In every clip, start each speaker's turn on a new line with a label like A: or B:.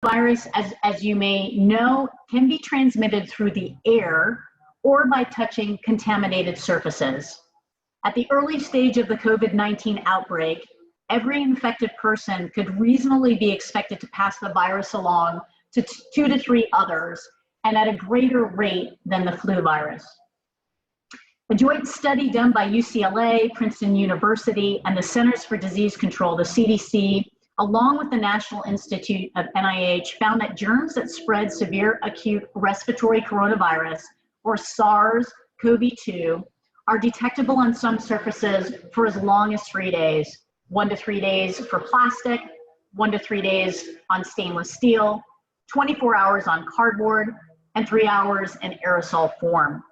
A: Virus, as you may know, can be transmitted through the air or by touching contaminated surfaces. At the early stage of the COVID-19 outbreak, every infected person could reasonably be expected to pass the virus along to 2 to 3 others, and at a greater rate than the flu virus. A joint study done by UCLA, Princeton University, and the Centers for Disease Control, the CDC, along with the National Institute of NIH, found that germs that spread severe acute respiratory coronavirus, or SARS-CoV-2, are detectable on some surfaces for as long as 3 days, 1 to 3 days for plastic, 1 to 3 days on stainless steel, 24 hours on cardboard, and 3 hours in aerosol form.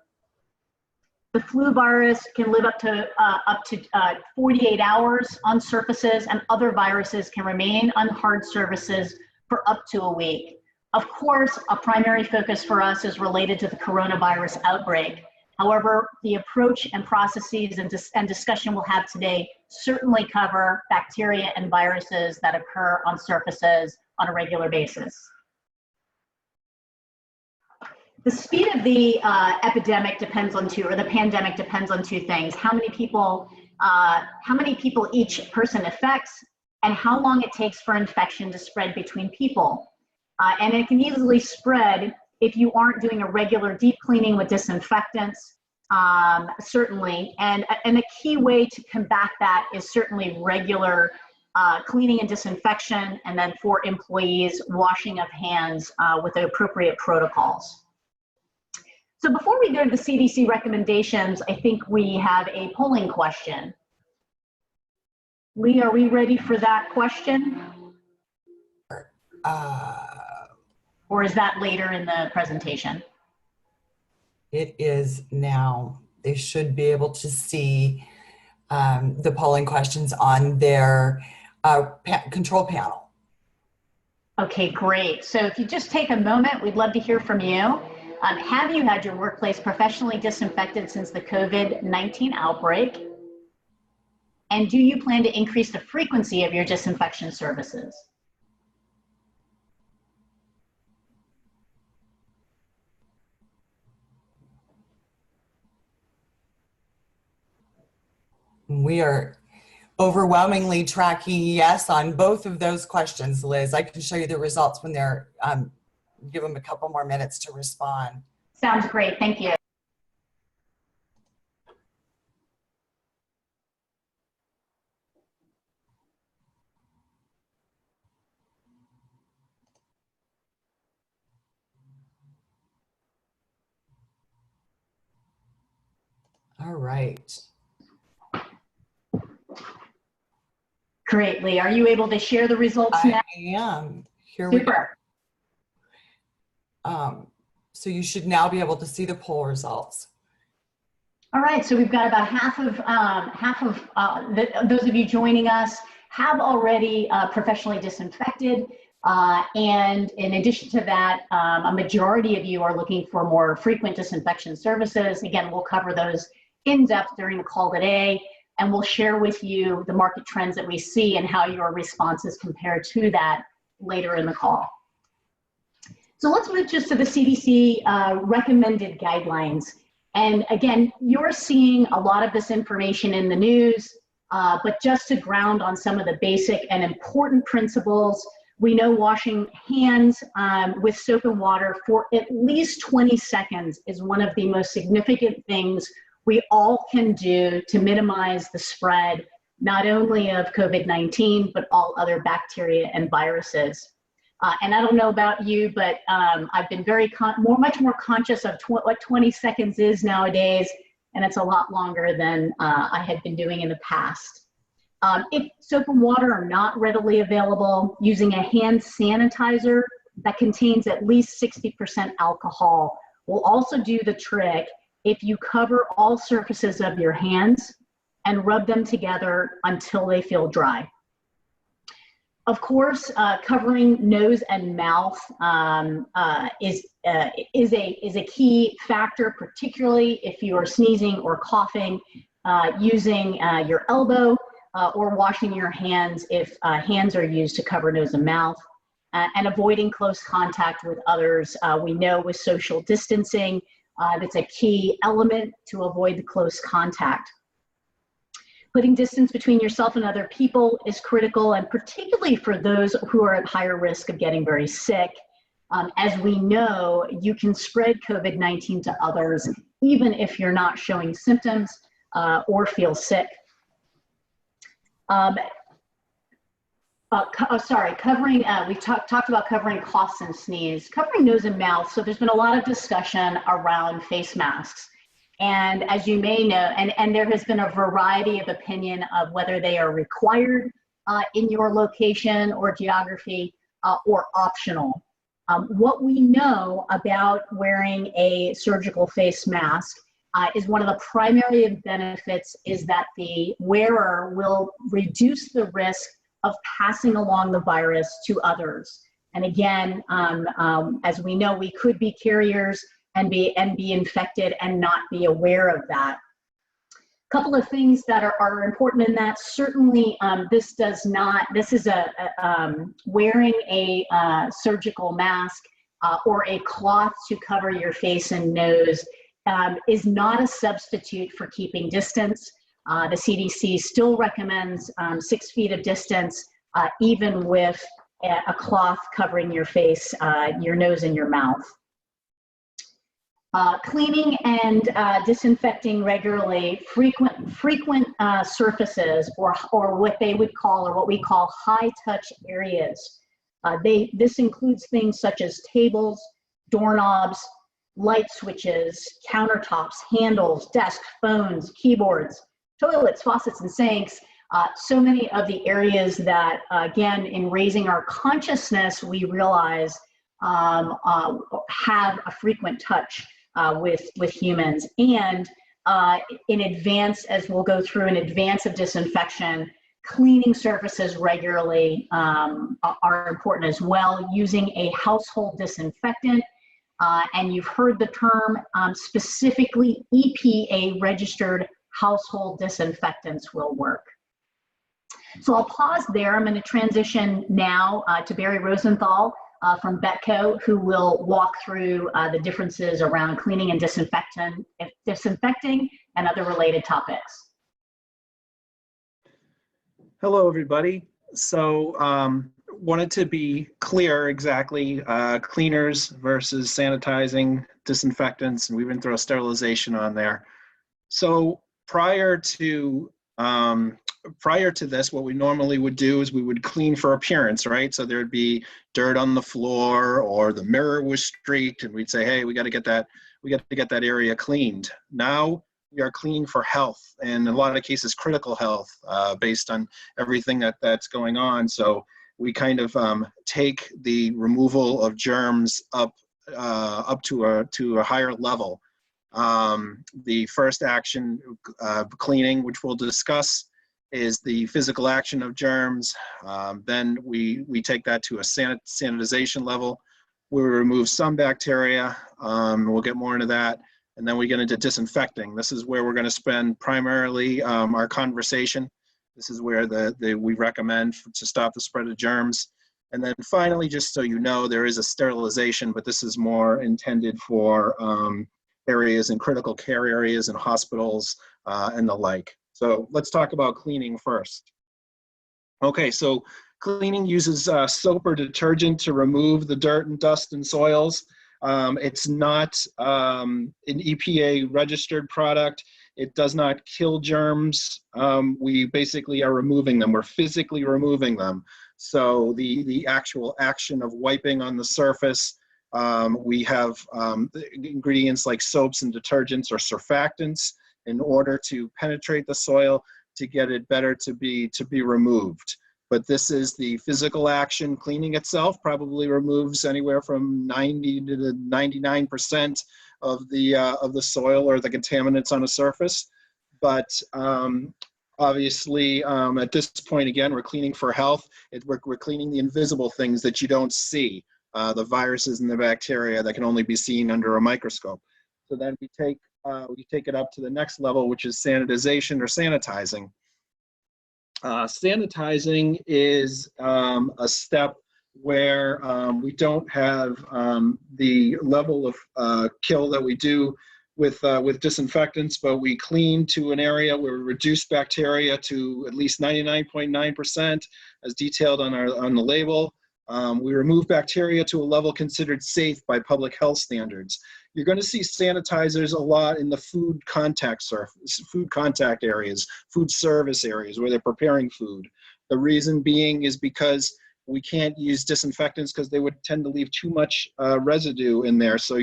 A: The flu virus can live up to 48 hours on surfaces, and other viruses can remain on hard surfaces for up to a week. Of course, a primary focus for us is related to the coronavirus outbreak. However, the approach and processes and discussion we'll have today certainly cover bacteria and viruses that occur on surfaces on a regular basis. The speed of the epidemic depends on the pandemic depends on 2 things: how many people each person affects, and how long it takes for infection to spread between people. And it can easily spread if you aren't doing a regular deep cleaning with disinfectants, certainly. And a key way to combat that is certainly regular cleaning and disinfection, and then for employees, washing of hands with the appropriate protocols. So before we go to the CDC recommendations, I think we have a polling question. Lee, are we ready for that question? Or is that later in the presentation?
B: It is now. They should be able to see the polling questions on their control panel.
A: Okay, great. So if you just take a moment, we'd love to hear from you. Have you had your workplace professionally disinfected since the COVID-19 outbreak? And do you plan to increase the frequency of your disinfection services?
B: We are overwhelmingly tracking yes on both of those questions, Liz. I can show you the results when they're, give them a couple more minutes to respond.
A: Sounds great, thank you.
B: All right.
A: Great, Lee. Are you able to share the results now?
B: I am. Here
A: Super.
B: we go. So you should now be able to see the poll results.
A: All right, so we've got about half of those of you joining us have already professionally disinfected. And in addition to that, a majority of you are looking for more frequent disinfection services. Again, we'll cover those in depth during the call today, and we'll share with you the market trends that we see and how your responses compare to that later in the call. So let's move just to the CDC recommended guidelines. And again, you're seeing a lot of this information in the news, but just to ground on some of the basic and important principles, we know washing hands with soap and water for at least 20 seconds is one of the most significant things we all can do to minimize the spread, not only of COVID-19, but all other bacteria and viruses. And I don't know about you, but I've been much more conscious of what 20 seconds is nowadays, and it's a lot longer than I had been doing in the past. If soap and water are not readily available, using a hand sanitizer that contains at least 60% alcohol will also do the trick if you cover all surfaces of your hands and rub them together until they feel dry. Of course, covering nose and mouth is a key factor, particularly if you are sneezing or coughing, using your elbow or washing your hands if hands are used to cover nose and mouth. and avoiding close contact with others. We know with social distancing, that's a key element to avoid the close contact. Putting distance between yourself and other people is critical, and particularly for those who are at higher risk of getting very sick. As we know, you can spread COVID-19 to others, even if you're not showing symptoms or feel sick. We talked about covering coughs and sneeze, covering nose and mouth. So there's been a lot of discussion around face masks. And as you may know, and there has been a variety of opinion of whether they are required in your location or geography or optional. What we know about wearing a surgical face mask is one of the primary benefits is that the wearer will reduce the risk of passing along the virus to others. And again, as we know, we could be carriers and be infected and not be aware of that. A couple of things that are important in that. Certainly, this is wearing a surgical mask or a cloth to cover your face and nose is not a substitute for keeping distance. The CDC still recommends 6 feet of distance, even with a cloth covering your face, your nose, and your mouth. Cleaning and disinfecting regularly frequent surfaces or what they would call, or what we call, high touch areas. This includes things such as tables, doorknobs, light switches, countertops, handles, desks, phones, keyboards, toilets, faucets, and sinks. So many of the areas that, again, in raising our consciousness, we realize have a frequent touch with humans. And in advance, as we'll go through, in advance of disinfection, cleaning surfaces regularly are important as well, using a household disinfectant. And you've heard the term, specifically EPA registered household disinfectants will work. So I'll pause there. I'm going to transition now to Barry Rosenthal from Betco, who will walk through the differences around cleaning and disinfecting and other related topics.
C: Hello, everybody. So wanted to be clear exactly, cleaners versus sanitizing, disinfectants, and we even throw sterilization on there. So prior to this, what we normally would do is we would clean for appearance, right? So there'd be dirt on the floor or the mirror was streaked, and we'd say, hey, we got to get that area cleaned. Now we are cleaning for health, and in a lot of cases, critical health, based on everything that's going on. So we kind of take the removal of germs up to a higher level. The first action, cleaning, which we'll discuss, is the physical action of germs. Then we take that to a sanitization level. We remove some bacteria. We'll get more into that. And then we get into disinfecting. This is where we're going to spend primarily our conversation. This is where we recommend to stop the spread of germs. And then finally, just so you know, there is a sterilization, but this is more intended for areas in critical care areas and hospitals and the like. So let's talk about cleaning first. Okay, so cleaning uses soap or detergent to remove the dirt and dust and soils. It's not an EPA registered product. It does not kill germs. We basically are removing them. We're physically removing them. So the actual action of wiping on the surface, we have ingredients like soaps and detergents or surfactants in order to penetrate the soil to get it better to be removed. But this is the physical action. Cleaning itself probably removes anywhere from 90 to 99% of the soil or the contaminants on a surface. But obviously, at this point, again, we're cleaning for health. We're cleaning the invisible things that you don't see, the viruses and the bacteria that can only be seen under a microscope. So then we take it up to the next level, which is sanitization or sanitizing. Sanitizing is a step where we don't have the level of kill that we do with disinfectants, but we clean to an area where we reduce bacteria to at least 99.9%, as detailed on the label. We remove bacteria to a level considered safe by public health standards. You're going to see sanitizers a lot in the food contact areas, food service areas where they're preparing food. The reason being is because we can't use disinfectants because they would tend to leave too much residue in there. So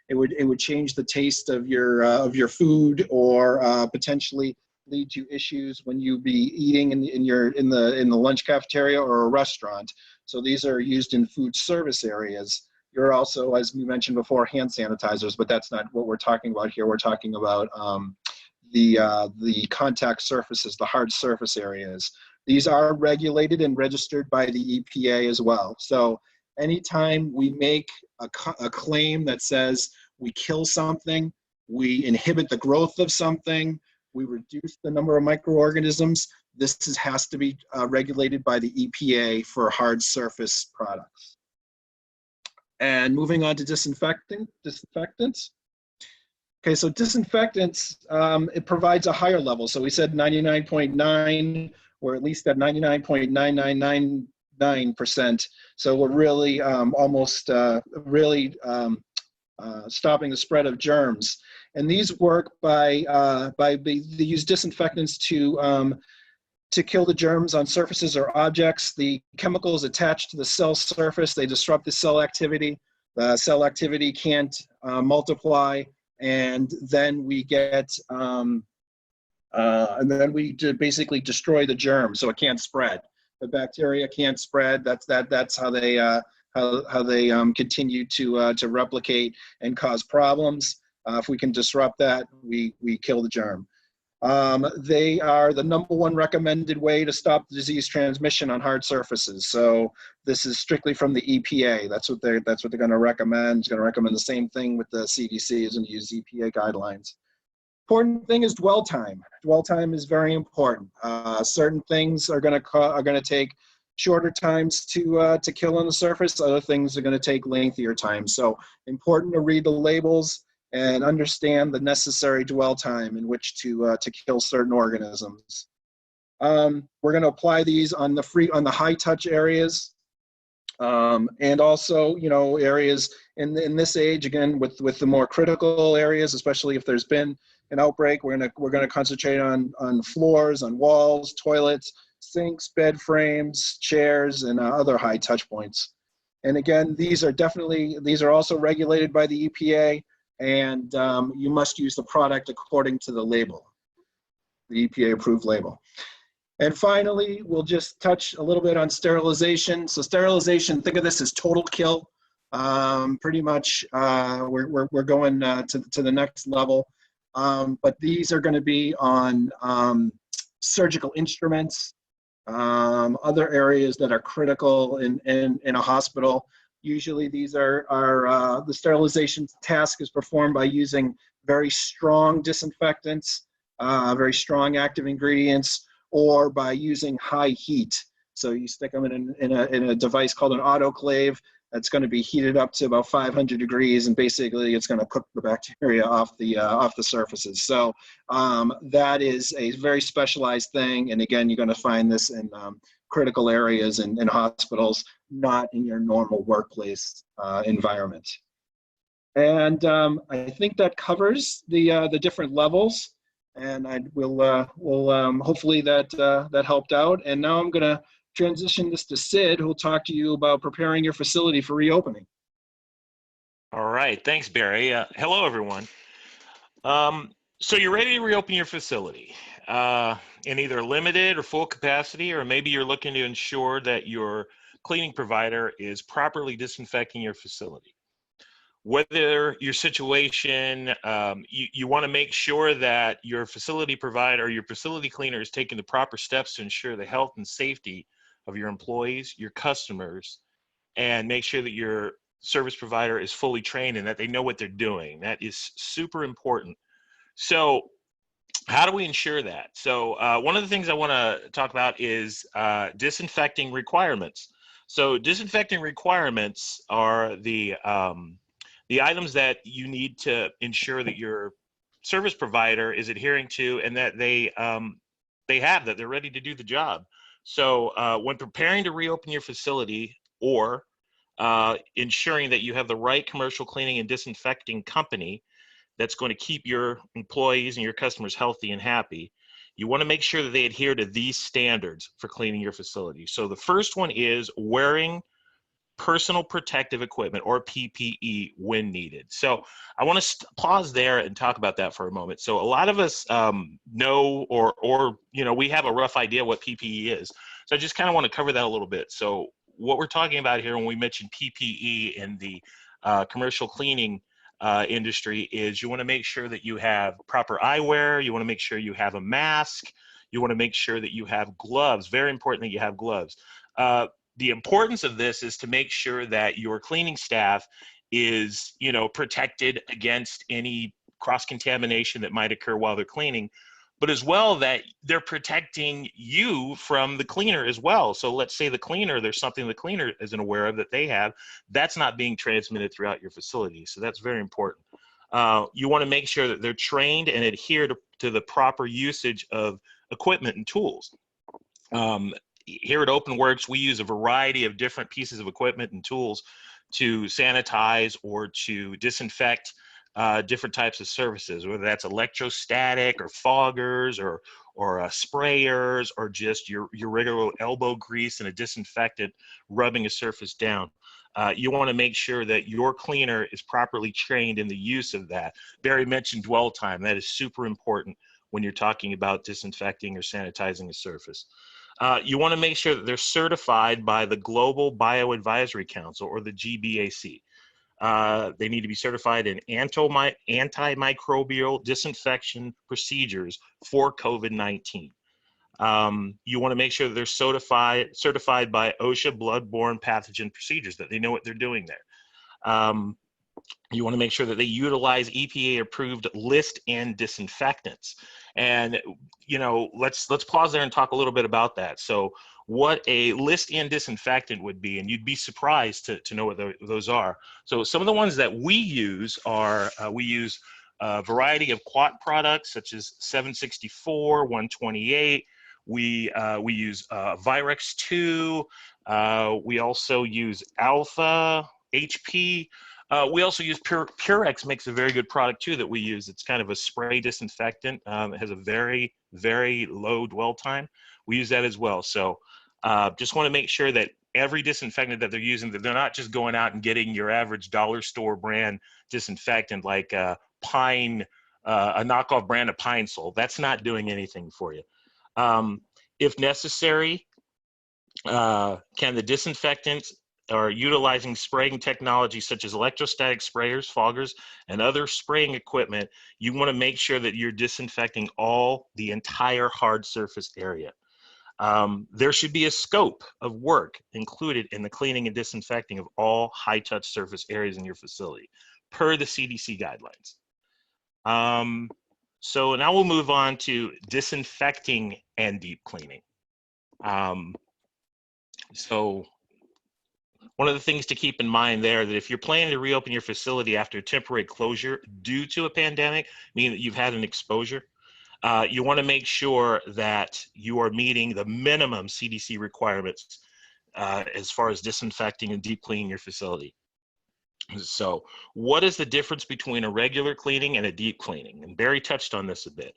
C: it would change the taste of your food, or potentially lead to issues when you be eating in the lunch cafeteria or a restaurant. So these are used in food service areas. You're also, as we mentioned before, hand sanitizers, but that's not what we're talking about here. We're talking about the contact surfaces, the hard surface areas. These are regulated and registered by the EPA as well. So anytime we make a claim that says we kill something, we inhibit the growth of something, we reduce the number of microorganisms, this has to be regulated by the EPA for hard surface products. And moving on to disinfectants. Okay, so disinfectants, it provides a higher level. So we said 99.9, or at least at 99.9999%. So we're really almost stopping the spread of germs. And these work they use disinfectants to kill the germs on surfaces or objects. The chemicals attached to the cell surface, they disrupt the cell activity. The cell activity can't multiply, and then we get basically destroy the germ, so it can't spread. The bacteria can't spread. That's how they continue to replicate and cause problems. If we can disrupt that, we kill the germ. They are the #1 recommended way to stop disease transmission on hard surfaces. So this is strictly from the EPA. That's what they're going to recommend. It's going to recommend the same thing with the CDC, is going to use EPA guidelines. Important thing is dwell time. Dwell time is very important. Certain things are going to take shorter times to kill on the surface. Other things are going to take lengthier time. So important to read the labels and understand the necessary dwell time in which to kill certain organisms. We're going to apply these on the high touch areas, and also areas in this age, again with the more critical areas, especially if there's been an outbreak. We're going to concentrate on floors, on walls, toilets, sinks, bed frames, chairs, and other high touch points. And again, these are also regulated by the EPA. And you must use the product according to the label, the EPA approved label. And finally, we'll just touch a little bit on sterilization. So sterilization, think of this as total kill. Pretty much, we're going to the next level. But these are going to be on surgical instruments, other areas that are critical in a hospital. Usually these are the sterilization task is performed by using very strong disinfectants, very strong active ingredients, or by using high heat. So you stick them in a device called an autoclave that's going to be heated up to about 500 degrees, and basically it's going to cook the bacteria off the surfaces. So that is a very specialized thing, and again, you're going to find this in critical areas in hospitals, not in your normal workplace environment. And I think that covers the different levels, and we'll hopefully that helped out. And now I'm going to transition this to Sid, who will talk to you about preparing your facility for reopening.
D: All right, thanks, Barry. Hello, everyone. So you're ready to reopen your facility in either limited or full capacity, or maybe you're looking to ensure that your cleaning provider is properly disinfecting your facility. Whether your situation, you want to make sure that your facility provider or your facility cleaner is taking the proper steps to ensure the health and safety of your employees, your customers, and make sure that your service provider is fully trained and that they know what they're doing. That is super important. So how do we ensure that? So one of the things I want to talk about is disinfecting requirements. So disinfecting requirements are the items that you need to ensure that your service provider is adhering to, and that that they're ready to do the job. So when preparing to reopen your facility, or ensuring that you have the right commercial cleaning and disinfecting company that's going to keep your employees and your customers healthy and happy, you want to make sure that they adhere to these standards for cleaning your facility. So the first one is wearing personal protective equipment, or PPE, when needed. So I want to pause there and talk about that for a moment. So a lot of us know, or we have a rough idea what PPE is. So I just kind of want to cover that a little bit. So what we're talking about here when we mention PPE in the commercial cleaning industry is you want to make sure that you have proper eyewear, you want to make sure you have a mask, you want to make sure that you have gloves. Very important that you have gloves. The importance of this is to make sure that your cleaning staff is, protected against any cross-contamination that might occur while they're cleaning, but as well that they're protecting you from the cleaner as well. So let's say there's something the cleaner isn't aware of that they have, that's not being transmitted throughout your facility. So that's very important. You want to make sure that they're trained and adhere to the proper usage of equipment and tools. Here at Openworks, we use a variety of different pieces of equipment and tools to sanitize or to disinfect different types of surfaces, whether that's electrostatic or foggers or sprayers, or just your regular elbow grease and a disinfectant rubbing a surface down. You want to make sure that your cleaner is properly trained in the use of that. Barry mentioned dwell time. That is super important when you're talking about disinfecting or sanitizing a surface. You want to make sure that they're certified by the Global Bioadvisory Council, or the GBAC. They need to be certified in antimicrobial disinfection procedures for COVID-19. You want to make sure that they're certified by OSHA bloodborne pathogen procedures, that they know what they're doing there. You want to make sure that they utilize EPA approved list and disinfectants. And, let's pause there and talk a little bit about that. So what a list and disinfectant would be, and you'd be surprised to know what those are. So some of the ones that we use are, we use a variety of quat products such as 764, 128. We use Virex 2. We also use Alpha, HP. We also use Purex, makes a very good product too that we use. It's kind of a spray disinfectant. It has a very, very low dwell time. We use that as well. So just want to make sure that every disinfectant that they're using, that they're not just going out and getting your average dollar store brand disinfectant like Pine, a knockoff brand of Pine Sol. That's not doing anything for you. If necessary, can the disinfectants are utilizing spraying technology such as electrostatic sprayers, foggers, and other spraying equipment, you want to make sure that you're disinfecting the entire hard surface area. There should be a scope of work included in the cleaning and disinfecting of all high-touch surface areas in your facility, per the CDC guidelines. So now we'll move on to disinfecting and deep cleaning. So one of the things to keep in mind there, that if you're planning to reopen your facility after a temporary closure due to a pandemic, meaning that you've had an exposure, you want to make sure that you are meeting the minimum CDC requirements as far as disinfecting and deep cleaning your facility. So what is the difference between a regular cleaning and a deep cleaning? And Barry touched on this a bit.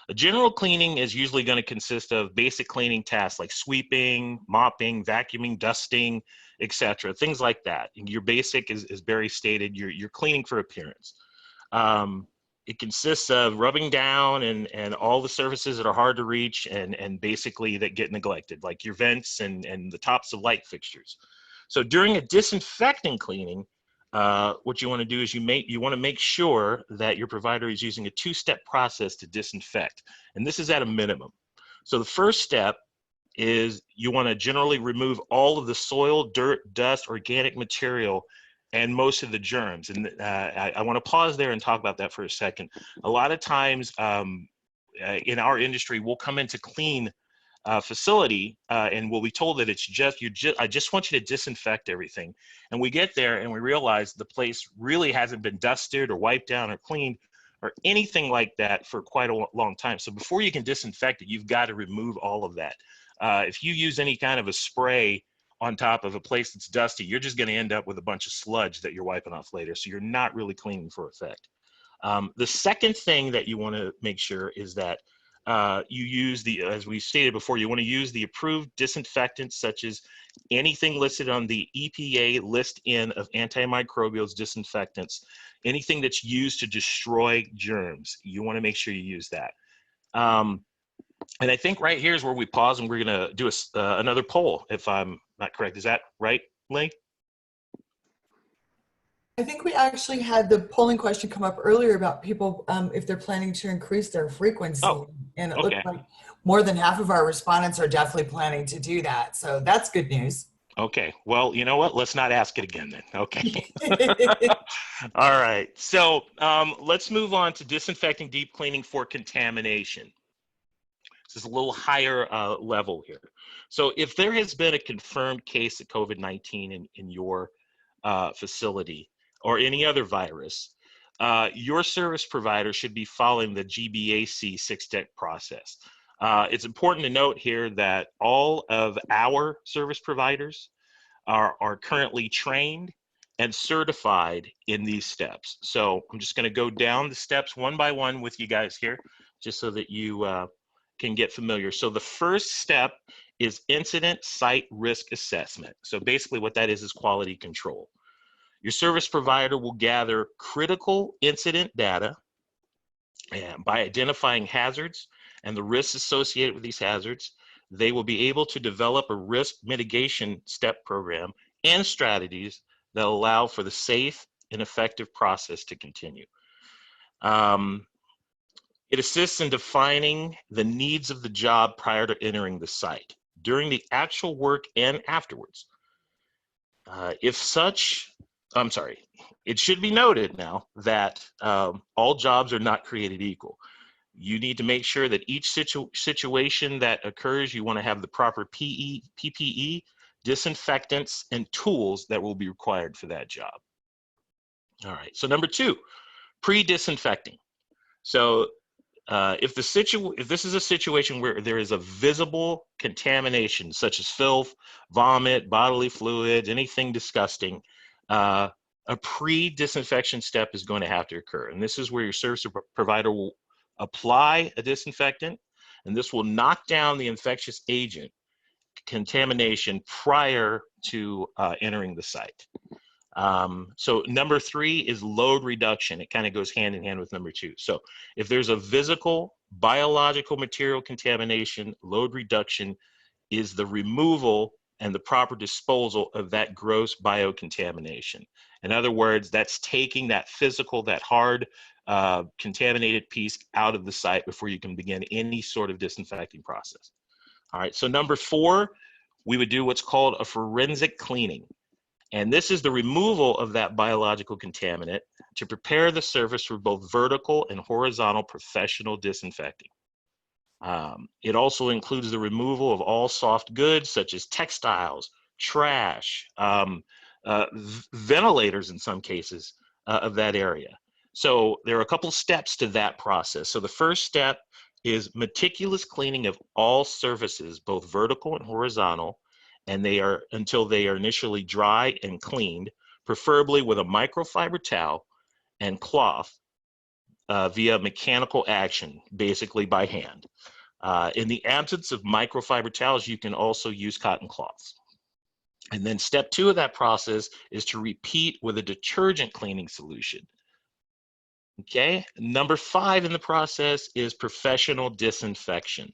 D: A general cleaning is usually going to consist of basic cleaning tasks like sweeping, mopping, vacuuming, dusting, etc. Things like that. And your basic, as Barry stated, you're cleaning for appearance. It consists of rubbing down and all the surfaces that are hard to reach and basically that get neglected, like your vents and the tops of light fixtures. So during a disinfecting cleaning, what you want to do is you want to make sure that your provider is using a two-step process to disinfect, and this is at a minimum. So the first step is you want to generally remove all of the soil, dirt, dust, organic material, and most of the germs. And I want to pause there and talk about that for a second. A lot of times in our industry, we'll come in to clean facility, and we'll be told that it's I just want you to disinfect everything. And we get there and we realize the place really hasn't been dusted or wiped down or cleaned or anything like that for quite a long time. So before you can disinfect it, you've got to remove all of that. If you use any kind of a spray on top of a place that's dusty, you're just going to end up with a bunch of sludge that you're wiping off later. So you're not really cleaning for effect. The second thing that you want to make sure is that you use as we stated before, you want to use the approved disinfectants, such as anything listed on the EPA list in of antimicrobials disinfectants, anything that's used to destroy germs. You want to make sure you use that. And I think right here is where we pause and we're going to do another poll, if I'm not correct. Is that right, Lee?
B: I think we actually had the polling question come up earlier about people if they're planning to increase their frequency.
D: Oh,
B: and it
D: okay.
B: looked like more than half of our respondents are definitely planning to do that. So that's good news.
D: Okay, well, you know what? Let's not ask it again then. Okay. All right, so let's move on to disinfecting deep cleaning for contamination. This is a little higher level here. So if there has been a confirmed case of COVID-19 in your facility or any other virus, your service provider should be following the GBAC 6-step process. It's important to note here that all of our service providers are currently trained and certified in these steps. So I'm just going to go down the steps one by one with you guys here, just so that you can get familiar. So the first step is incident site risk assessment. So basically what that is quality control. Your service provider will gather critical incident data and by identifying hazards and the risks associated with these hazards. They will be able to develop a risk mitigation step program and strategies that allow for the safe and effective process to continue. It assists in defining the needs of the job prior to entering the site, during the actual work and afterwards. It should be noted now that all jobs are not created equal. You need to make sure that each situation that occurs, you want to have the proper PPE, disinfectants, and tools that will be required for that job. All right, so number 2, pre-disinfecting. So if this is a situation where there is a visible contamination, such as filth, vomit, bodily fluids, anything disgusting, a pre-disinfection step is going to have to occur. And this is where your service provider will apply a disinfectant, and this will knock down the infectious agent contamination prior to entering the site. So number 3 is load reduction. It kind of goes hand in hand with number 2. So if there's a physical, biological material contamination, load reduction is the removal and the proper disposal of that gross biocontamination. In other words, that's taking that physical, that hard, contaminated piece out of the site before you can begin any sort of disinfecting process. All right, so number 4, we would do what's called a forensic cleaning. And this is the removal of that biological contaminant to prepare the surface for both vertical and horizontal professional disinfecting. It also includes the removal of all soft goods such as textiles, trash, ventilators in some cases of that area. So there are a couple steps to that process. So the first step is meticulous cleaning of all surfaces, both vertical and horizontal, and they are until they are initially dry and cleaned, preferably with a microfiber towel and cloth via mechanical action, basically by hand. In the absence of microfiber towels, you can also use cotton cloths. And then step 2 of that process is to repeat with a detergent cleaning solution. Okay, number 5 in the process is professional disinfection.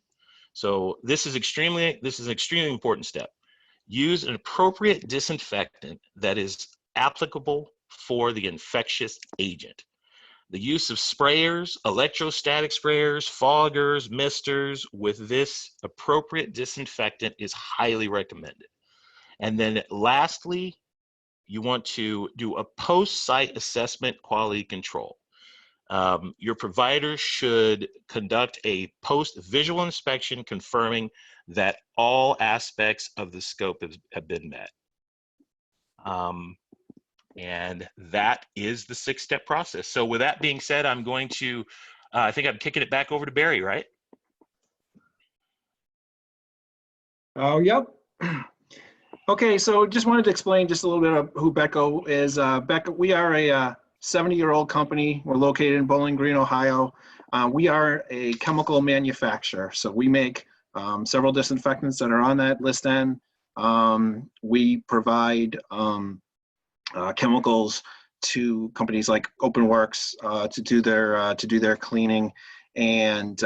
D: So this is an extremely important step. Use an appropriate disinfectant that is applicable for the infectious agent. The use of sprayers, electrostatic sprayers, foggers, misters with this appropriate disinfectant is highly recommended. And then lastly, you want to do a post-site assessment quality control. Your provider should conduct a post-visual inspection confirming that all aspects of the scope have been met. And that is the 6-step process. So with that being said, I'm going to, I think I'm kicking it back over to Barry, right?
C: Oh, yep. Okay, so just wanted to explain just a little bit of who Becco is. Becco, we are a 70-year-old company. We're located in Bowling Green, Ohio. We are a chemical manufacturer, so we make several disinfectants that are on that list N. We provide chemicals to companies like Openworks to do their cleaning, and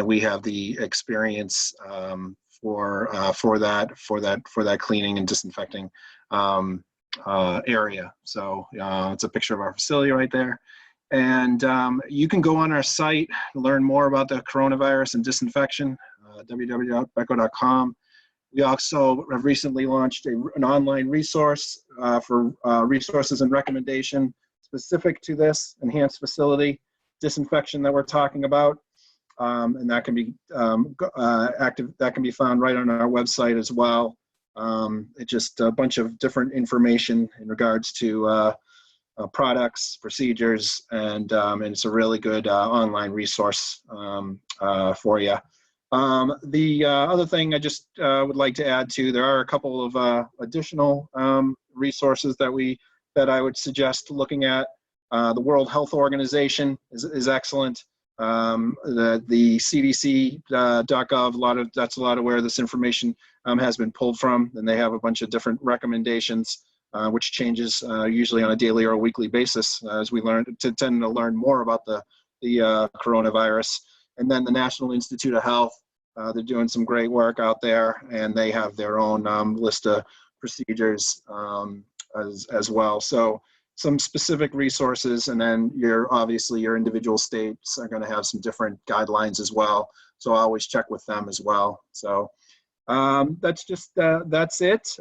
C: we have the experience for that cleaning and disinfecting area. So it's a picture of our facility right there, and you can go on our site and learn more about the coronavirus and disinfection. www.becco.com. We also have recently launched an online resource for resources and recommendation specific to this enhanced facility disinfection that we're talking about, and that can be active. That can be found right on our website as well. It's just a bunch of different information in regards to products, procedures, and it's a really good online resource for you. The other thing I just would like to add to, there are a couple of additional resources that I would suggest looking at. The World Health Organization is excellent. The CDC.gov, that's a lot of where this information has been pulled from, and they have a bunch of different recommendations, which changes usually on a daily or a weekly basis as we tend to learn more about the coronavirus. And then the National Institute of Health, they're doing some great work out there, and they have their own list of procedures as well. So some specific resources, and then obviously your individual states are going to have some different guidelines as well. So always check with them as well. So that's it.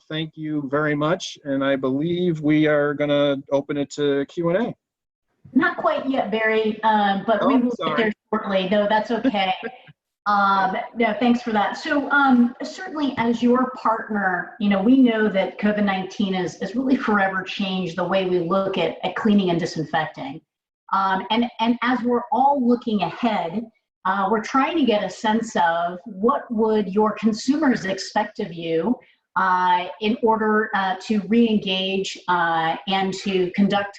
C: Thank you very much, and I believe we are going to open it to Q&A.
A: Not quite yet, Barry, but we will get there shortly. No, that's okay. No, thanks for that. So certainly as your partner, we know that COVID-19 has really forever changed the way we look at cleaning and disinfecting. And as we're all looking ahead, we're trying to get a sense of what would your consumers expect of you in order to re-engage and to conduct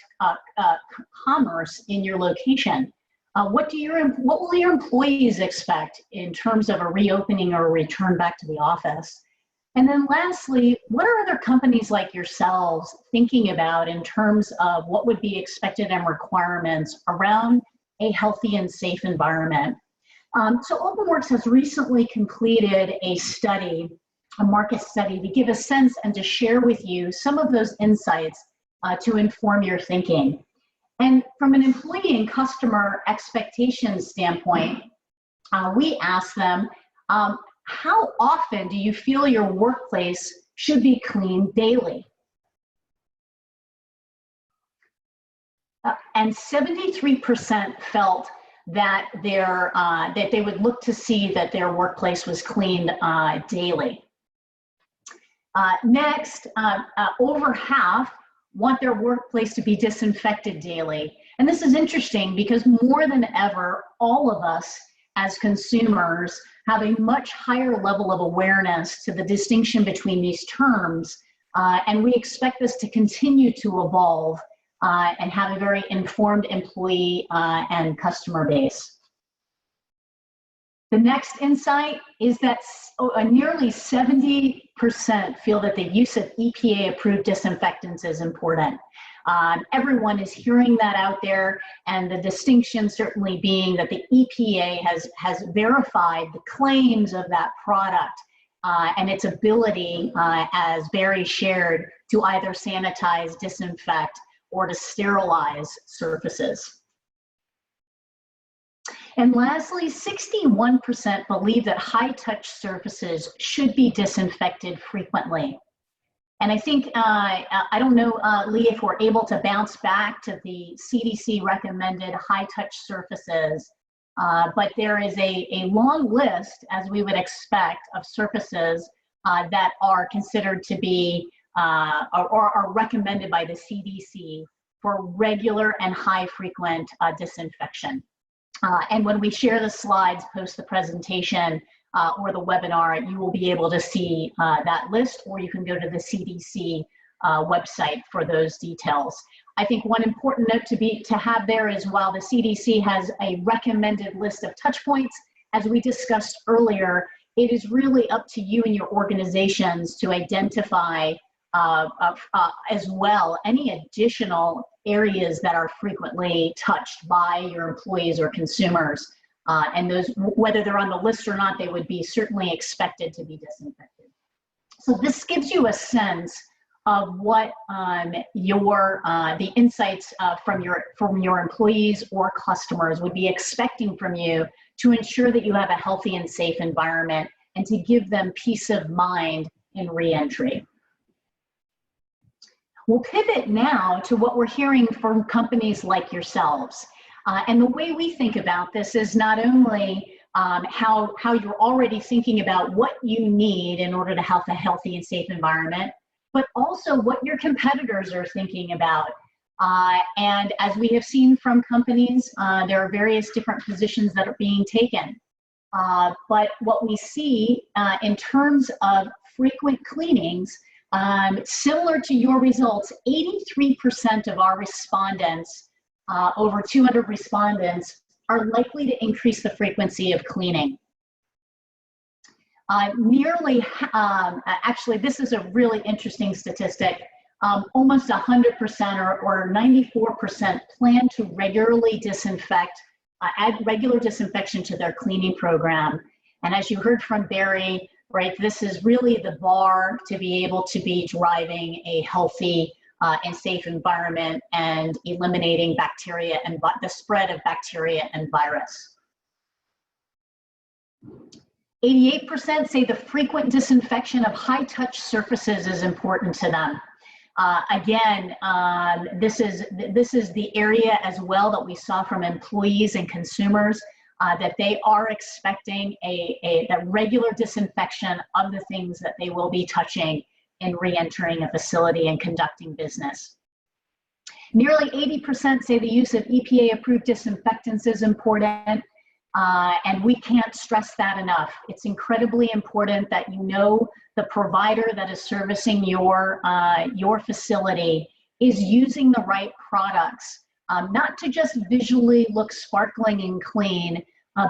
A: commerce in your location. What will your employees expect in terms of a reopening or a return back to the office? And then lastly, what are other companies like yourselves thinking about in terms of what would be expected and requirements around a healthy and safe environment? So Openworks has recently completed a study, a market study, to give a sense and to share with you some of those insights to inform your thinking. And from an employee and customer expectations standpoint, we ask them, how often do you feel your workplace should be cleaned daily? And 73% felt that that they would look to see that their workplace was cleaned daily. Next, over half want their workplace to be disinfected daily. And this is interesting because more than ever, all of us as consumers have a much higher level of awareness to the distinction between these terms, and we expect this to continue to evolve and have a very informed employee and customer base. The next insight is that nearly 70% feel that the use of EPA approved disinfectants is important. Everyone is hearing that out there, and the distinction certainly being that the EPA has verified the claims of that product and its ability, as Barry shared, to either sanitize, disinfect, or to sterilize surfaces. And lastly, 61% believe that high-touch surfaces should be disinfected frequently. And I think, I don't know, Lee, if we're able to bounce back to the CDC recommended high-touch surfaces. But there is a long list, as we would expect, of surfaces that are considered to be or are recommended by the CDC for regular and high frequent disinfection. And when we share the slides post the presentation or the webinar, you will be able to see that list, or you can go to the CDC website for those details. I think one important note to have there is, while the CDC has a recommended list of touch points, as we discussed earlier, it is really up to you and your organizations to identify as well any additional areas that are frequently touched by your employees or consumers. And those, whether they're on the list or not, they would be certainly expected to be disinfected. So this gives you a sense of what the insights from your employees or customers would be expecting from you to ensure that you have a healthy and safe environment and to give them peace of mind in re-entry. We'll pivot now to what we're hearing from companies like yourselves. And the way we think about this is not only how you're already thinking about what you need in order to have a healthy and safe environment, but also what your competitors are thinking about. And as we have seen from companies, there are various different positions that are being taken. But what we see in terms of frequent cleanings, similar to your results, 83% of our respondents, over 200 respondents, are likely to increase the frequency of cleaning. Actually, this is a really interesting statistic. Almost 100% or 94% plan to regularly disinfect, add regular disinfection to their cleaning program. And as you heard from Barry, right, this is really the bar to be able to be driving a healthy and safe environment and eliminating bacteria and the spread of bacteria and virus. 88% say the frequent disinfection of high-touch surfaces is important to them. Again, this is the area as well that we saw from employees and consumers, that they are expecting that regular disinfection of the things that they will be touching in re-entering a facility and conducting business. Nearly 80% say the use of EPA approved disinfectants is important. And we can't stress that enough. It's incredibly important that you know the provider that is servicing your facility is using the right products, not to just visually look sparkling and clean,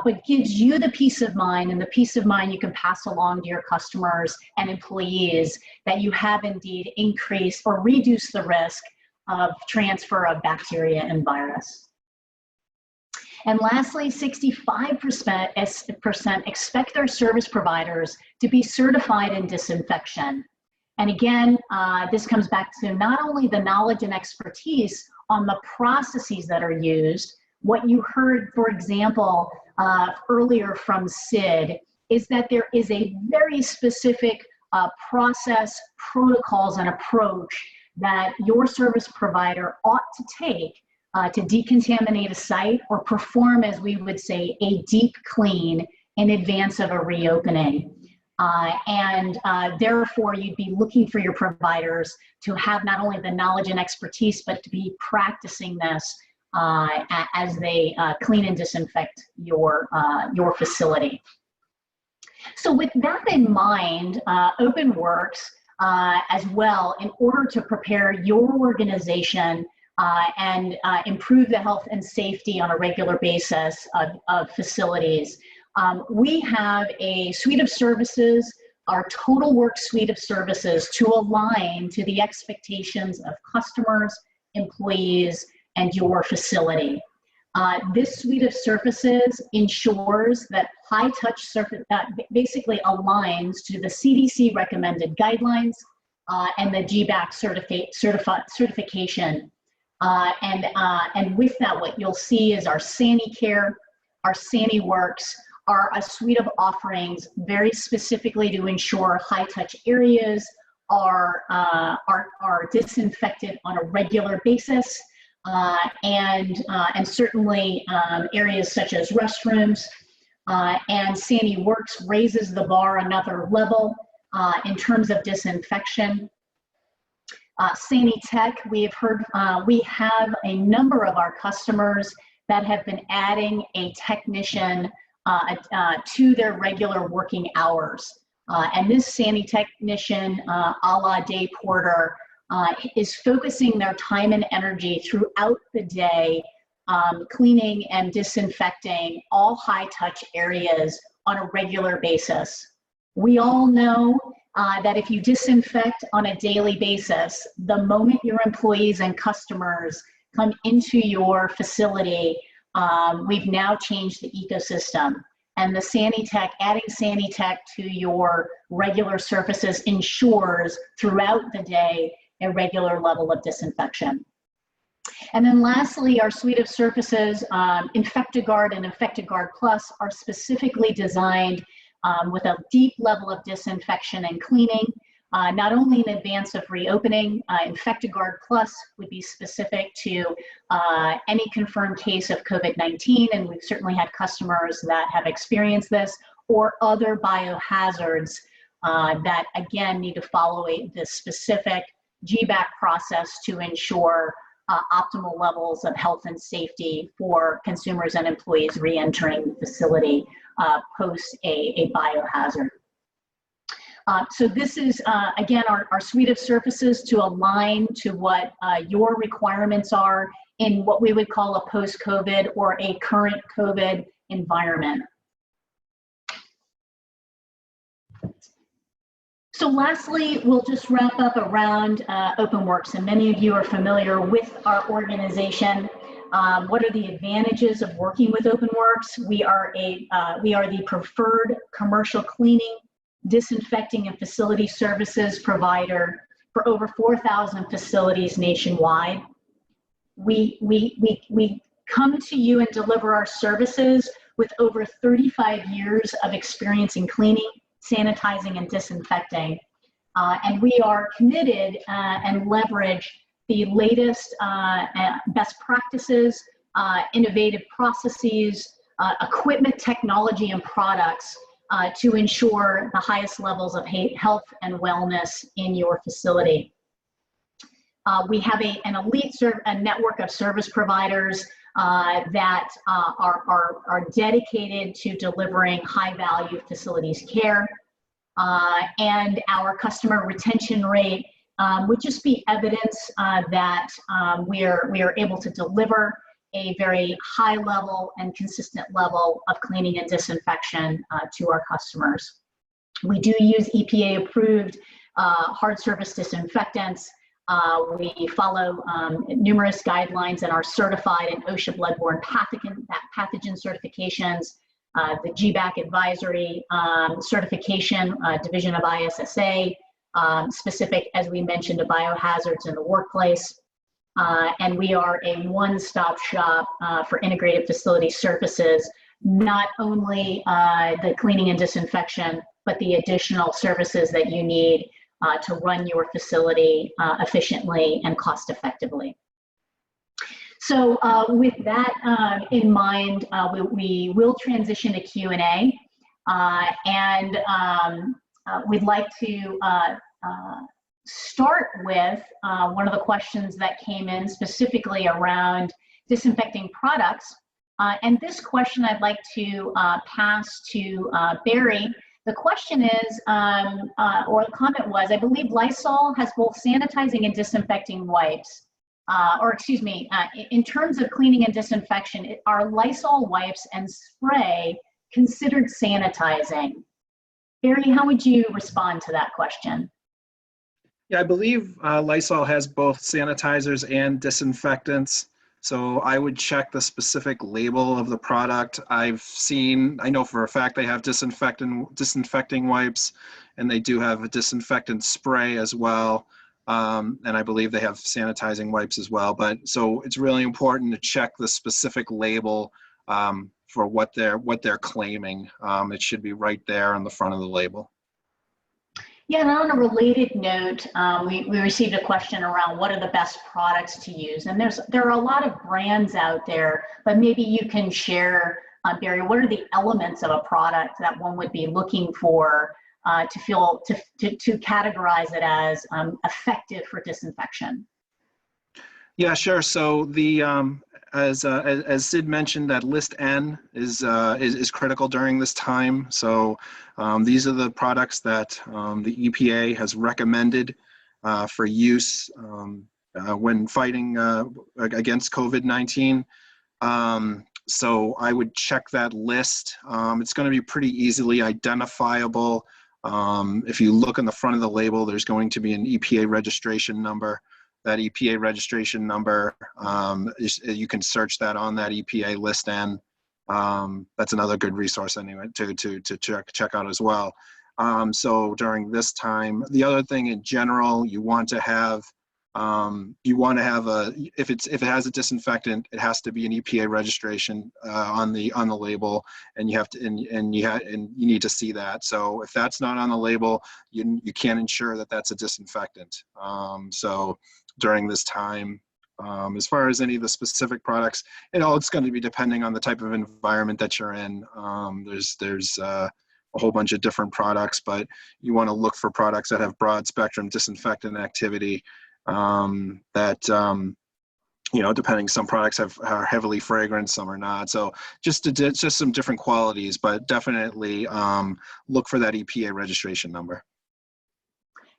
A: but gives you the peace of mind, and the peace of mind you can pass along to your customers and employees that you have indeed increased or reduced the risk of transfer of bacteria and virus. And lastly, 65% expect their service providers to be certified in disinfection. And again, this comes back to not only the knowledge and expertise on the processes that are used. What you heard, for example, earlier from Sid, is that there is a very specific process, protocols, and approach that your service provider ought to take to decontaminate a site or perform, as we would say, a deep clean in advance of a reopening. Therefore, you'd be looking for your providers to have not only the knowledge and expertise, but to be practicing this as they clean and disinfect your facility. So with that in mind, Openworks as well, in order to prepare your organization and improve the health and safety on a regular basis of facilities. We have a suite of services, our Total Work suite of services, to align to the expectations of customers, employees, and your facility. This suite of services ensures that high-touch surface basically aligns to the CDC recommended guidelines and the GBAC certification. And with that, what you'll see is our SaniCare, our SaniWorks are a suite of offerings very specifically to ensure high-touch areas are disinfected on a regular basis. and certainly areas such as restrooms. And SaniWorks raises the bar another level in terms of disinfection. Sanitech, we have a number of our customers that have been adding a technician to their regular working hours. And this Sanitechnician, a la day porter, is focusing their time and energy throughout the day, cleaning and disinfecting all high-touch areas on a regular basis. We all know that if you disinfect on a daily basis, the moment your employees and customers come into your facility, we've now changed the ecosystem. And the adding Sanitech to your regular surfaces ensures throughout the day a regular level of disinfection. And then lastly, our suite of surfaces, InfectiGuard and InfectiGuard Plus, are specifically designed with a deep level of disinfection and cleaning, not only in advance of reopening. InfectiGuard Plus would be specific to any confirmed case of COVID-19, and we've certainly had customers that have experienced this, or other biohazards that, again, need to follow the specific GBAC process to ensure optimal levels of health and safety for consumers and employees re-entering the facility post a biohazard. So this is, again, our suite of surfaces to align to what your requirements are in what we would call a post-COVID or a current COVID environment. So lastly, we'll just wrap up around Openworks, and many of you are familiar with our organization. What are the advantages of working with Openworks? We are the preferred commercial cleaning, disinfecting, and facility services provider for over 4,000 facilities nationwide. We come to you and deliver our services with over 35 years of experience in cleaning, sanitizing, and disinfecting. And we are committed and leverage the latest best practices, innovative processes, equipment, technology, and products to ensure the highest levels of health and wellness in your facility. We have an elite network of service providers that are dedicated to delivering high-value facilities care. And our customer retention rate would just be evidence that we are able to deliver a very high level and consistent level of cleaning and disinfection to our customers. We do use EPA approved hard surface disinfectants. We follow numerous guidelines and are certified in OSHA bloodborne pathogen certifications, the GBAC advisory certification, division of ISSA, specific, as we mentioned, to biohazards in the workplace. And we are a one-stop shop for integrated facility services, not only the cleaning and disinfection, but the additional services that you need to run your facility efficiently and cost effectively. So with that in mind, we will transition to Q&A, and we'd like to start with one of the questions that came in specifically around disinfecting products. And this question I'd like to pass to Barry. The question is, or the comment was, I believe Lysol has both sanitizing and disinfecting wipes. Or excuse me, in terms of cleaning and disinfection, are Lysol wipes and spray considered sanitizing? Barry, how would you respond to that question?
C: Yeah, I believe Lysol has both sanitizers and disinfectants. So I would check the specific label of the product. I know for a fact they have disinfecting wipes, and they do have a disinfectant spray as well. And I believe they have sanitizing wipes as well. But so it's really important to check the specific label for what they're claiming. It should be right there on the front of the label.
A: Yeah, and on a related note, we received a question around what are the best products to use, and there are a lot of brands out there, but maybe you can share, Barry, what are the elements of a product that one would be looking for to categorize it as effective for disinfection?
C: Yeah, sure. So the as Sid mentioned, that list N is critical during this time. So these are the products that the EPA has recommended for use when fighting against COVID-19. So I would check that list. It's going to be pretty easily identifiable. If you look on the front of the label, there's going to be an EPA registration number. That EPA registration number, you can search that on that EPA list N. That's another good resource anyway to check out as well. So during this time, the other thing in general, you want to have if it has a disinfectant, it has to be an EPA registration on the label, and you need to see that. So if that's not on the label, you can't ensure that that's a disinfectant. So during this time, as far as any of the specific products, it's going to be depending on the type of environment that you're in. There's a whole bunch of different products, but you want to look for products that have broad spectrum disinfectant activity. Depending, some products are heavily fragrant, some are not. So just some different qualities, but definitely look for that EPA registration number.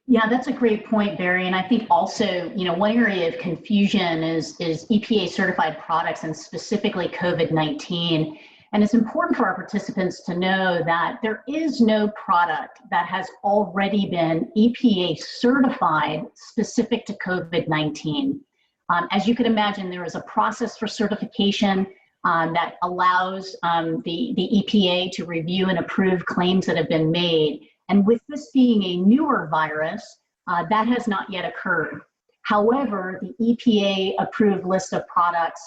A: Yeah, that's a great point, Barry. And I think also, one area of confusion is EPA certified products and specifically COVID-19. And it's important for our participants to know that there is no product that has already been EPA certified specific to COVID-19. As you can imagine, there is a process for certification that allows the EPA to review and approve claims that have been made. And with this being a newer virus, that has not yet occurred. However, the EPA approved list of products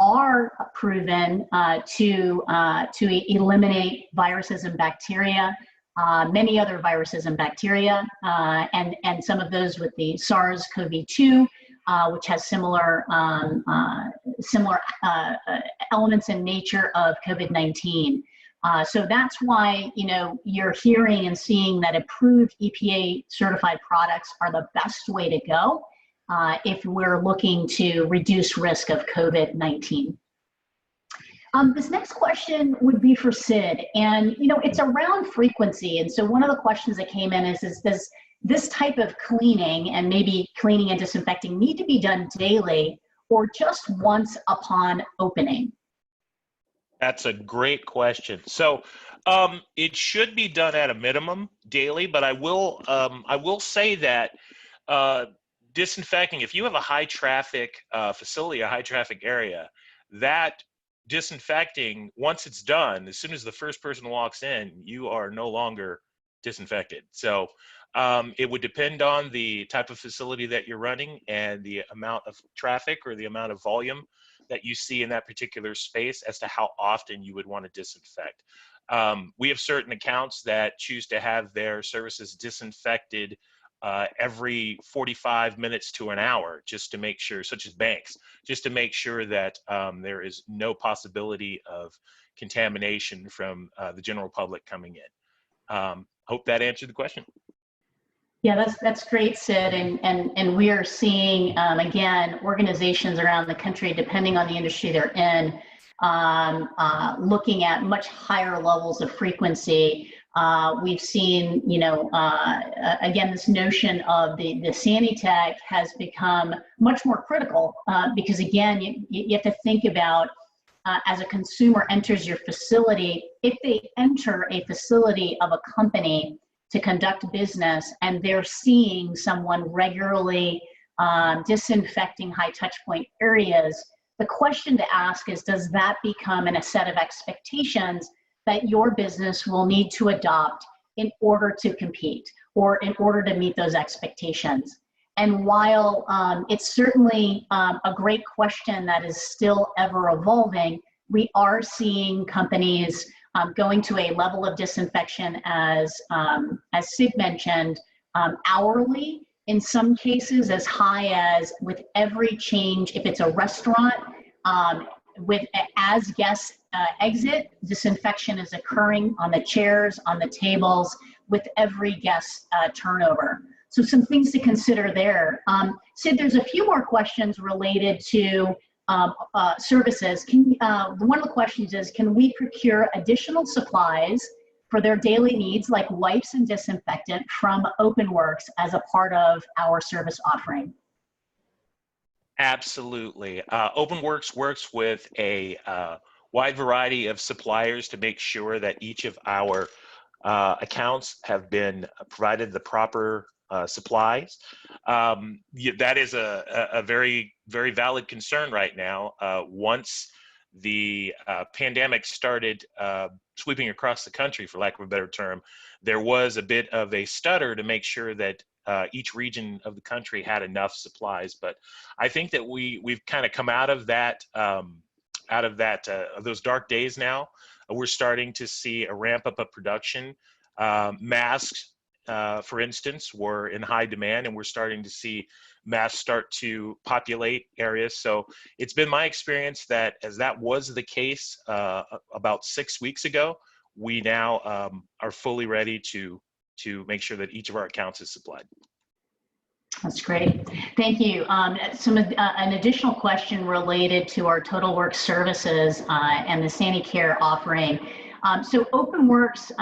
A: are proven to eliminate viruses and bacteria, many other viruses and bacteria, and some of those with the SARS-CoV-2, which has similar elements in nature of COVID-19. So that's why you're hearing and seeing that approved EPA certified products are the best way to go if we're looking to reduce risk of COVID-19. This next question would be for Sid, and it's around frequency. And so one of the questions that came in is does this type of cleaning, and maybe cleaning and disinfecting, need to be done daily or just once upon opening?
D: That's a great question. So it should be done at a minimum daily, but I will say that disinfecting, if you have a high traffic facility, a high traffic area, that disinfecting, once it's done, as soon as the first person walks in, you are no longer disinfected. So it would depend on the type of facility that you're running and the amount of traffic or the amount of volume that you see in that particular space as to how often you would want to disinfect. We have certain accounts that choose to have their services disinfected every 45 minutes to an hour, just to make sure, such as banks, just to make sure that there is no possibility of contamination from the general public coming in. Hope that answered the question.
A: Yeah, that's great, Sid. And we are seeing, again, organizations around the country, depending on the industry they're in, looking at much higher levels of frequency. We've seen, again, this notion of the Sanitech has become much more critical because, again, you have to think about as a consumer enters your facility, if they enter a facility of a company to conduct business and they're seeing someone regularly disinfecting high touch point areas, the question to ask is, does that become a set of expectations that your business will need to adopt in order to compete or in order to meet those expectations? And while it's certainly a great question that is still ever evolving, we are seeing companies going to a level of disinfection, as Sid mentioned, hourly, in some cases as high as with every change, if it's a restaurant, as guests exit, disinfection is occurring on the chairs, on the tables, with every guest turnover. So some things to consider there. Sid, there's a few more questions related to services. One of the questions is, can we procure additional supplies for their daily needs like wipes and disinfectant from Openworks as a part of our service offering?
D: Absolutely. Openworks works with a wide variety of suppliers to make sure that each of our accounts have been provided the proper supplies. That is a very, very valid concern right now. Once the pandemic started sweeping across the country, for lack of a better term, there was a bit of a stutter to make sure that each region of the country had enough supplies. But I think that we've kind of come out of that, those dark days now. We're starting to see a ramp up of production. Masks, for instance, were in high demand, and we're starting to see masks start to populate areas. So it's been my experience that as that was the case about 6 weeks ago, we now are fully ready to make sure that each of our accounts is supplied.
A: That's great. Thank you. An additional question related to our TotalWorks services and the SaniCare offering. So Openworks,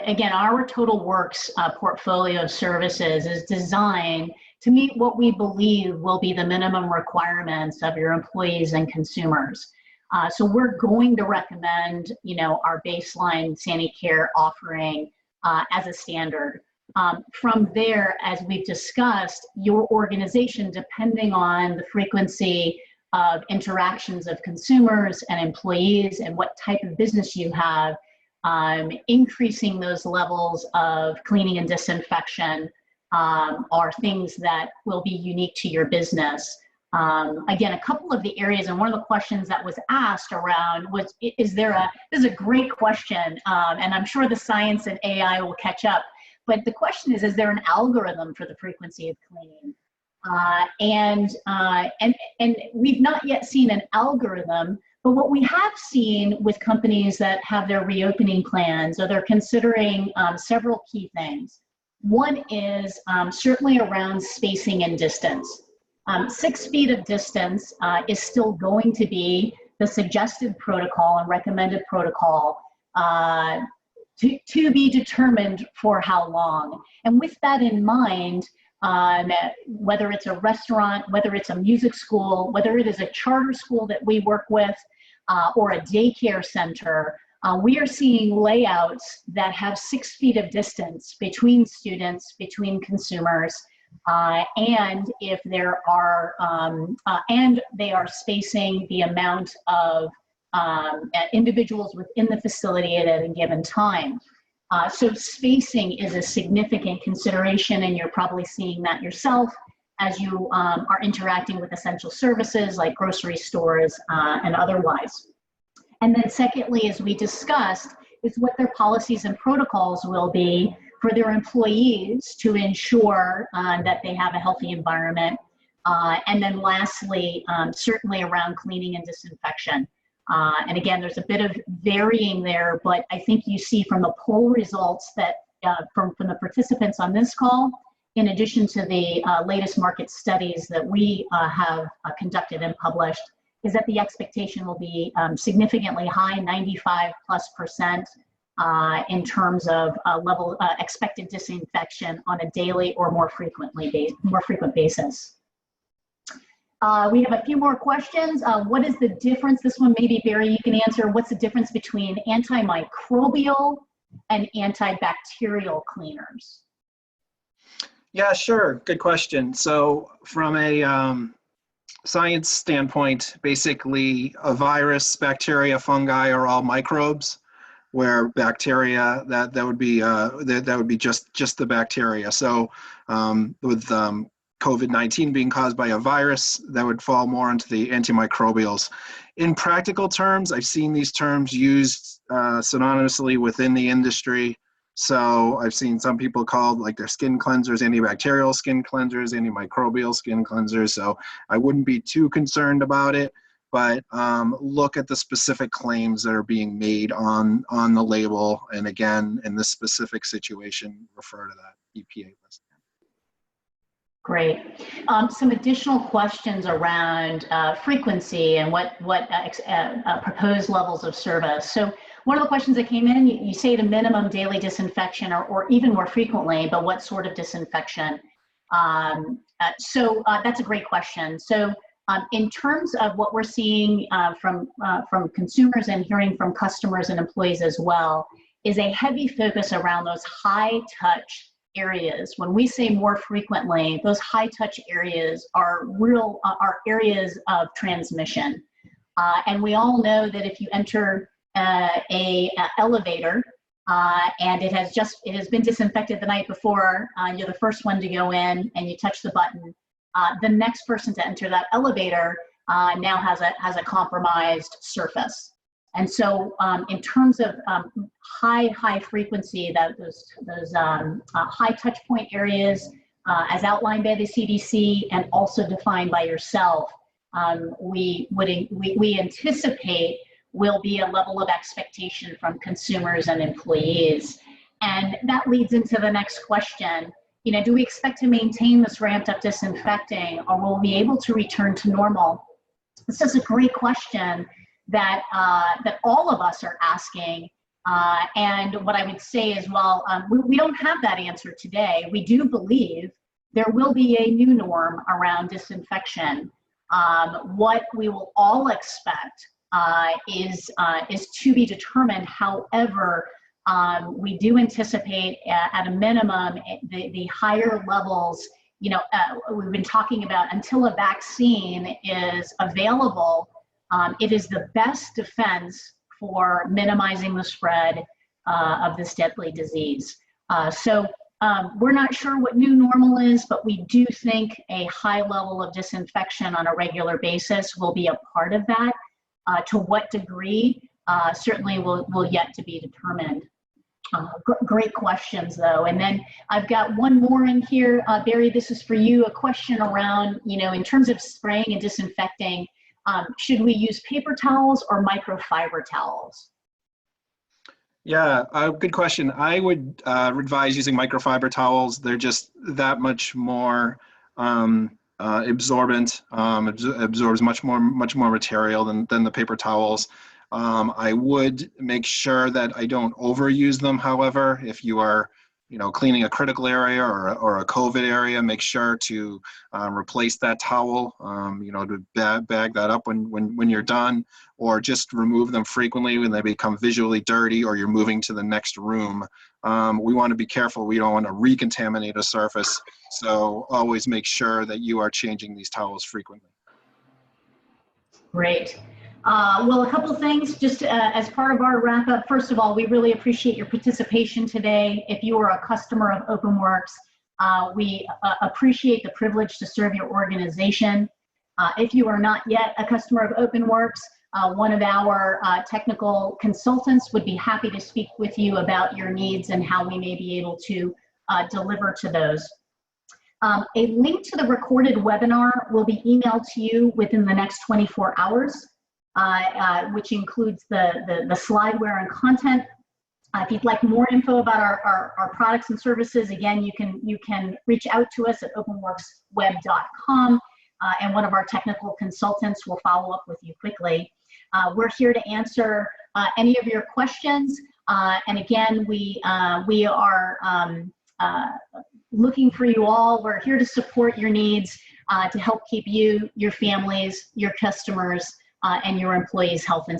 A: again, our TotalWorks portfolio of services is designed to meet what we believe will be the minimum requirements of your employees and consumers. So we're going to recommend, our baseline SaniCare offering as a standard. From there, as we've discussed, your organization, depending on the frequency of interactions of consumers and employees and what type of business you have, increasing those levels of cleaning and disinfection are things that will be unique to your business. Again, a couple of the areas, and one of the questions that was asked around was, this is a great question, and I'm sure the science and AI will catch up, but the question is there an algorithm for the frequency of cleaning? And we've not yet seen an algorithm, but what we have seen with companies that have their reopening plans, or they're considering several key things. One is certainly around spacing and distance. 6 feet of distance is still going to be the suggested protocol and recommended protocol to be determined for how long. And with that in mind, whether it's a restaurant, whether it's a music school, whether it is a charter school that we work with, or a daycare center, we are seeing layouts that have 6 feet of distance between students, between consumers, and if there are, and they are spacing the amount of individuals within the facility at any given time. So spacing is a significant consideration, and you're probably seeing that yourself as you are interacting with essential services like grocery stores and otherwise. And then secondly, as we discussed, is what their policies and protocols will be for their employees to ensure that they have a healthy environment. And then lastly, certainly around cleaning and disinfection. And again, there's a bit of varying there, but I think you see from the poll results that from the participants on this call, in addition to the latest market studies that we have conducted and published, is that the expectation will be significantly high, 95+%, in terms of level expected disinfection on a daily or more frequent basis. We have a few more questions. What is the difference? This one maybe Barry, you can answer. What's the difference between antimicrobial and antibacterial cleaners?
C: Yeah, sure. Good question. So from a science standpoint, basically a virus, bacteria, fungi are all microbes, where bacteria, that would be just the bacteria. So with COVID-19 being caused by a virus, that would fall more into the antimicrobials. In practical terms, I've seen these terms used synonymously within the industry. So I've seen some people call like their skin cleansers antibacterial skin cleansers, antimicrobial skin cleansers. So I wouldn't be too concerned about it, but look at the specific claims that are being made on the label. And again, in this specific situation, refer to that EPA list.
A: Great. Some additional questions around frequency and what proposed levels of service. So one of the questions that came in, you say the minimum daily disinfection or even more frequently, but what sort of disinfection? So that's a great question. So in terms of what we're seeing from consumers and hearing from customers and employees as well, is a heavy focus around those high touch areas. When we say more frequently, those high touch areas are areas of transmission. And we all know that if you enter a elevator and it has been disinfected the night before, you're the first one to go in and you touch the button, the next person to enter that elevator now has a compromised surface. And so in terms of high frequency, those high touch point areas, as outlined by the CDC and also defined by yourself, we anticipate will be a level of expectation from consumers and employees. And that leads into the next question. You know, do we expect to maintain this ramped up disinfecting, or will we be able to return to normal? This is a great question that all of us are asking. And what I would say is, well, we don't have that answer today. We do believe there will be a new norm around disinfection. What we will all expect is to be determined. However, we do anticipate at a minimum the higher levels. You know, we've been talking about until a vaccine is available, it is the best defense for minimizing the spread of this deadly disease. So we're not sure what new normal is, but we do think a high level of disinfection on a regular basis will be a part of that. To what degree certainly will yet to be determined. Great questions though. And then I've got one more in here. Barry, this is for you, a question around, you know, in terms of spraying and disinfecting, should we use paper towels or microfiber towels?
C: Yeah, good question. I would advise using microfiber towels. They're just that much more absorbent, absorbs much more material than the paper towels. I would make sure that I don't overuse them. However, if you are, you know, cleaning a critical area or a COVID area, make sure to replace that towel, you know, to bag that up when you're done, or just remove them frequently when they become visually dirty or you're moving to the next room. We want to be careful. We don't want to recontaminate a surface. So always make sure that you are changing these towels frequently.
A: Great. Well, a couple things just as part of our wrap up. First of all, we really appreciate your participation today. If you are a customer of Openworks, we appreciate the privilege to serve your organization. If you are not yet a customer of Openworks, one of our technical consultants would be happy to speak with you about your needs and how we may be able to deliver to those. A link to the recorded webinar will be emailed to you within the next 24 hours. Which includes the slideware and content. If you'd like more info about our products and services, again, you can reach out to us at openworksweb.com, and one of our technical consultants will follow up with you quickly. We're here to answer any of your questions, and again, we are looking for you all. We're here to support your needs, to help keep you, your families, your customers, and your employees healthy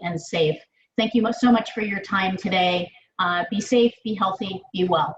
A: and safe. Thank you so much for your time today. Be safe, be healthy, be well.